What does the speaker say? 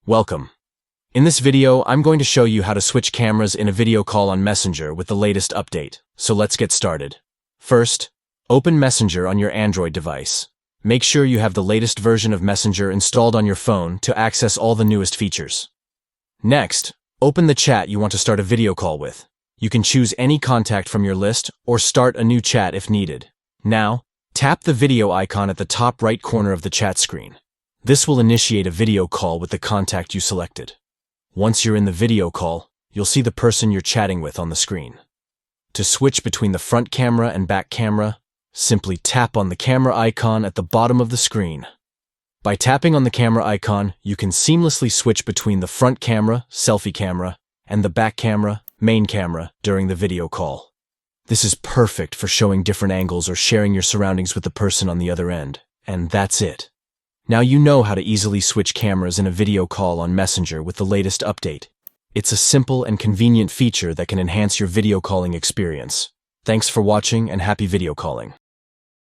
Welcome. In this video, I'm going to show you how to switch cameras in a video call on Messenger with the latest update, so let's get started. First, open Messenger on your Android device. Make sure you have the latest version of Messenger installed on your phone to access all the newest features. Next, open the chat you want to start a video call with. You can choose any contact from your list or start a new chat if needed. Now, tap the video icon at the top right corner of the chat screen. This will initiate a video call with the contact you selected. Once you're in the video call, you'll see the person you're chatting with on the screen. To switch between the front camera and back camera, simply tap on the camera icon at the bottom of the screen. By tapping on the camera icon, you can seamlessly switch between the front camera, selfie camera, and the back camera, main camera, during the video call. This is perfect for showing different angles or sharing your surroundings with the person on the other end. And that's it. Now you know how to easily switch cameras in a video call on Messenger with the latest update. It's a simple and convenient feature that can enhance your video calling experience. Thanks for watching and happy video calling.